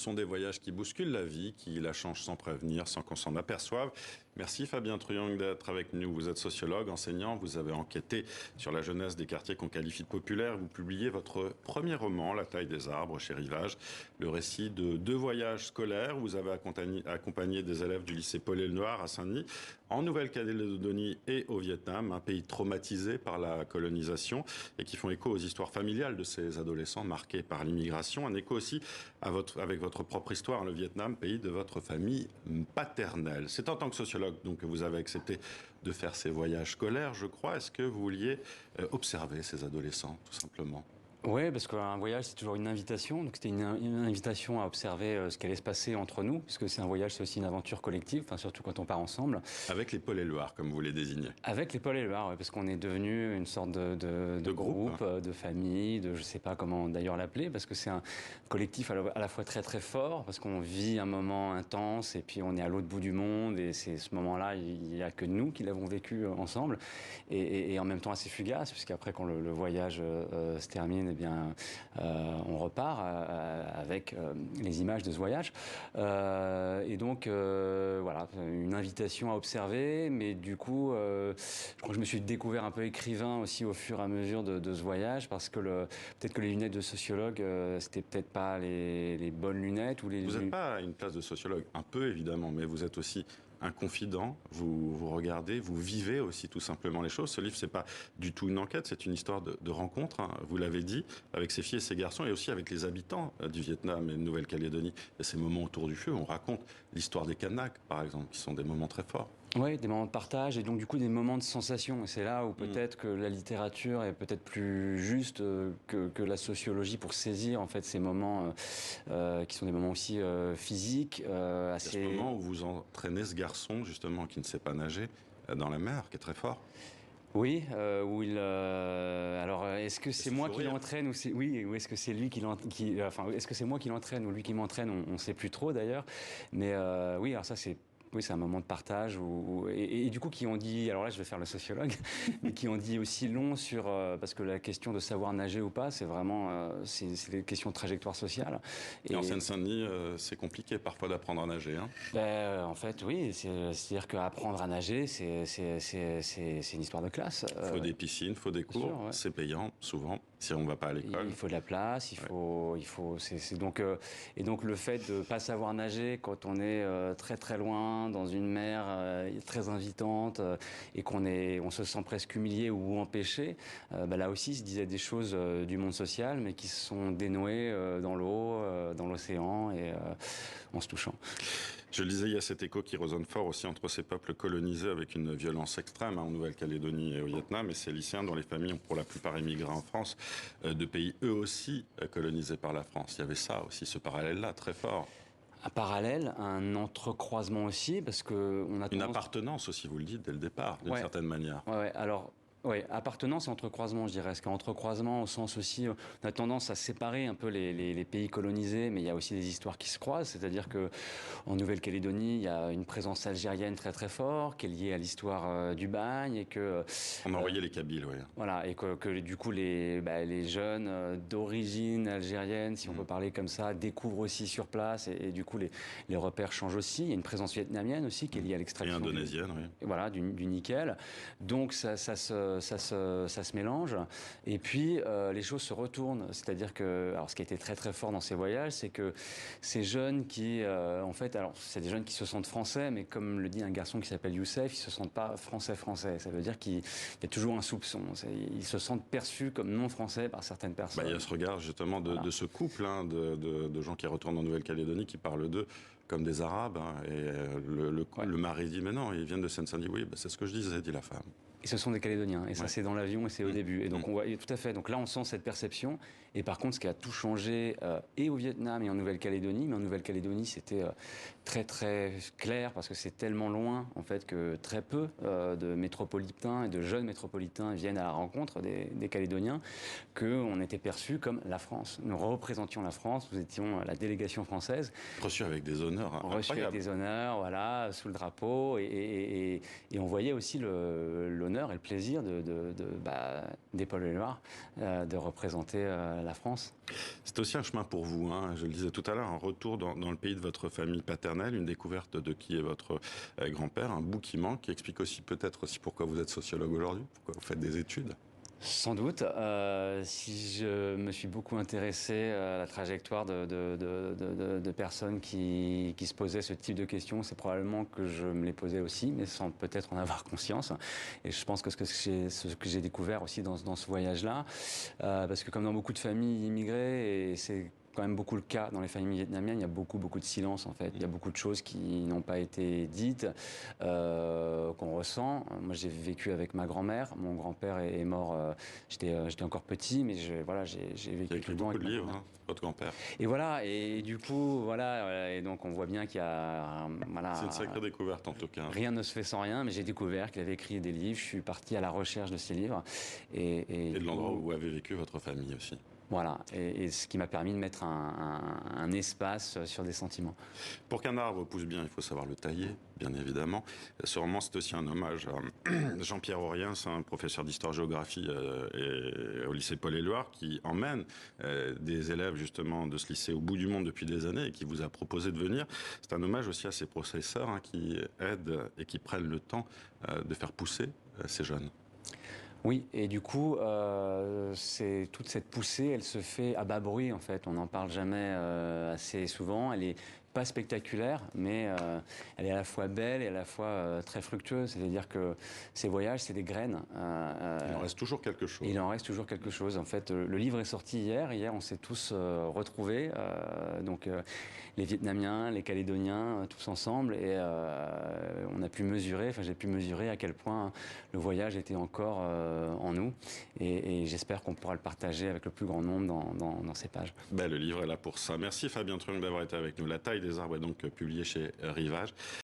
Ce sont des voyages qui bousculent la vie, qui la changent sans prévenir, sans qu'on s'en aperçoive. Merci Fabien Truong d'être avec nous. Vous êtes sociologue, enseignant, vous avez enquêté sur la jeunesse des quartiers qu'on qualifie de populaires. Vous publiez votre premier roman, La taille des arbres, chez Rivage, le récit de 2 voyages scolaires. Vous avez accompagné des élèves du lycée Paul-Éluard à Saint-Denis, en Nouvelle-Calédonie et au Vietnam, un pays traumatisé par la colonisation et qui font écho aux histoires familiales de ces adolescents marqués par l'immigration. Un écho aussi avec votre propre histoire, le Vietnam, pays de votre famille paternelle. C'est en tant que sociologue donc, que vous avez accepté de faire ces voyages scolaires, je crois. Est-ce que vous vouliez observer ces adolescents, tout simplement ? Oui, parce qu'un voyage, c'est toujours une invitation. Donc, c'était une invitation à observer ce qui allait se passer entre nous, puisque c'est un voyage, c'est aussi une aventure collective, enfin, surtout quand on part ensemble. Avec les Paul-Éluard, comme vous les désignez. Avec les Paul-Éluard, oui, parce qu'on est devenu une sorte de groupe, de famille, de je sais pas comment d'ailleurs l'appeler, parce que c'est un collectif à la fois très très fort, parce qu'on vit un moment intense, et puis on est à l'autre bout du monde, et c'est ce moment-là, il n'y a que nous qui l'avons vécu ensemble, et en même temps assez fugace, puisqu'après, quand le voyage se termine, eh bien, on repart avec les images de ce voyage. Et donc, voilà, une invitation à observer, mais du coup, je crois que je me suis découvert un peu écrivain aussi au fur et à mesure de ce voyage, parce que peut-être que les lunettes de sociologue, c'était peut-être pas les bonnes lunettes. Vous n'êtes pas à une place de sociologue, un peu évidemment, mais vous êtes aussi un confident, vous regardez, vous vivez aussi tout simplement les choses. Ce livre, c'est pas du tout une enquête, c'est une histoire de rencontre, hein, vous l'avez dit, avec ces filles et ces garçons, et aussi avec les habitants du Vietnam et de Nouvelle-Calédonie. Et ces moments autour du feu, on raconte l'histoire des Kanaks, par exemple, qui sont des moments très forts. Oui, des moments de partage et donc du coup des moments de sensation. Et c'est là où peut-être que la littérature est peut-être plus juste que la sociologie pour saisir en fait ces moments qui sont des moments aussi physiques. C'est ce moment où vous entraînez ce garçon justement qui ne sait pas nager dans la mer, qui est très fort. Oui, où il. Alors, est-ce que c'est moi qui l'entraîne ou c'est oui, ou est-ce que c'est lui enfin, est-ce que c'est moi qui l'entraîne ou lui qui m'entraîne on sait plus trop d'ailleurs. Mais oui, alors ça c'est. Oui, c'est un moment de partage et du coup qui ont dit, alors là je vais faire le sociologue, mais qui ont dit aussi long sur parce que la question de savoir nager ou pas, c'est vraiment c'est des questions de trajectoire sociale. Et en Seine-Saint-Denis, c'est compliqué parfois d'apprendre à nager. Hein. En fait, oui, c'est-à-dire qu'apprendre à nager, c'est une histoire de classe. Il faut des piscines, il faut des cours, sûr, ouais. C'est payant souvent si on ne va pas à l'école. Il faut de la place, c'est donc et donc le fait de pas savoir nager quand on est très très loin dans une mer très invitante et on se sent presque humilié ou empêché, là aussi se disaient des choses du monde social, mais qui se sont dénouées dans l'eau, dans l'océan et en se touchant. Je le disais, il y a cet écho qui résonne fort aussi entre ces peuples colonisés avec une violence extrême en Nouvelle-Calédonie et au Vietnam, et ces lycéens dont les familles ont pour la plupart émigré en France, de pays eux aussi colonisés par la France. Il y avait ça aussi, ce parallèle-là, très fort. Un parallèle, un entrecroisement aussi, parce que on a une appartenance aussi, vous le dites dès le départ, d'une certaine manière. Ouais. Alors. Oui, appartenance et entrecroisement, je dirais. Parce qu'entrecroisement, au sens aussi, on a tendance à séparer un peu les pays colonisés, mais il y a aussi des histoires qui se croisent. C'est-à-dire que en Nouvelle-Calédonie, il y a une présence algérienne très très forte, qui est liée à l'histoire du bagne et que on envoyait les Kabyles, oui. Voilà, et que du coup les jeunes d'origine algérienne, si on peut parler comme ça, découvrent aussi sur place et du coup les repères changent aussi. Il y a une présence vietnamienne aussi qui est liée à l'extraction. Et indonésienne, oui. Voilà, du nickel. Donc ça se mélange et puis les choses se retournent, c'est-à-dire que alors ce qui a été très très fort dans ces voyages, c'est que ces jeunes qui en fait, alors c'est des jeunes qui se sentent français, mais comme le dit un garçon qui s'appelle Youssef, ils se sentent pas français. Ça veut dire qu'il y a toujours un soupçon, ils se sentent perçus comme non français par certaines personnes. Il y a ce regard justement de ce couple de gens qui retournent en Nouvelle-Calédonie qui parlent d'eux comme des Arabes, hein, et le mari dit mais non, ils viennent de Seine-Saint-Denis. Oui, c'est ce que je disais, dit la femme. Et ce sont des Calédoniens, et ça c'est dans l'avion et c'est au début. Et donc on voit tout à fait. Donc là on sent cette perception. Et par contre, ce qui a tout changé et au Vietnam et en Nouvelle-Calédonie, mais en Nouvelle-Calédonie c'était très très clair parce que c'est tellement loin en fait que très peu de métropolitains et de jeunes métropolitains viennent à la rencontre des Calédoniens, qu'on était perçus comme la France. Nous représentions la France. Nous étions la délégation française. Reçus avec des honneurs. Hein, reçus avec des honneurs, voilà, sous le drapeau, et on voyait aussi l'honneur l'honneur et le plaisir des Paul-et-Loire de représenter la France. C'est aussi un chemin pour vous, hein, je le disais tout à l'heure, un retour dans le pays de votre famille paternelle, une découverte de qui est votre grand-père, un bout qui manque, qui explique aussi peut-être aussi pourquoi vous êtes sociologue aujourd'hui, pourquoi vous faites des études. Sans doute. Si je me suis beaucoup intéressé à la trajectoire de personnes qui se posaient ce type de questions, c'est probablement que je me les posais aussi, mais sans peut-être en avoir conscience. Et je pense que ce que j'ai découvert aussi dans ce voyage-là, parce que comme dans beaucoup de familles immigrées, et c'est quand même beaucoup le cas dans les familles vietnamiennes, il y a beaucoup de silence en fait. Il y a beaucoup de choses qui n'ont pas été dites, qu'on ressent. Moi j'ai vécu avec ma grand-mère, mon grand-père est mort, j'étais encore petit, mais j'ai vécu tout le temps avec beaucoup de livres, hein, votre grand-père. Et voilà, et du coup, voilà, et donc on voit bien qu'il y a... Voilà, c'est une sacrée découverte en tout cas. Rien ne se fait sans rien, mais j'ai découvert qu'il avait écrit des livres, je suis parti à la recherche de ces livres. Et de l'endroit où avez vécu votre famille aussi. Voilà, et ce qui m'a permis de mettre un espace sur des sentiments. Pour qu'un arbre pousse bien, il faut savoir le tailler, bien évidemment. Ce roman, c'est aussi un hommage à Jean-Pierre Auriens, un professeur d'histoire-géographie au lycée Paul-et-Loire, qui emmène des élèves justement de ce lycée au bout du monde depuis des années et qui vous a proposé de venir. C'est un hommage aussi à ces professeurs qui aident et qui prennent le temps de faire pousser ces jeunes. Oui, et du coup, toute cette poussée, elle se fait à bas bruit en fait. On n'en parle jamais assez souvent. Elle est pas spectaculaire, mais elle est à la fois belle et à la fois très fructueuse. C'est-à-dire que ces voyages, c'est des graines. Il en reste toujours quelque chose. Il en reste toujours quelque chose. En fait, le livre est sorti hier. Hier, on s'est tous retrouvés. Donc, les Vietnamiens, les Calédoniens, tous ensemble. Et on a pu mesurer, j'ai pu mesurer à quel point le voyage était encore en nous. Et j'espère qu'on pourra le partager avec le plus grand nombre dans ces pages. Le livre est là pour ça. Merci Fabien Truong d'avoir été avec nous. La taille des arbres est donc publié chez Rivage.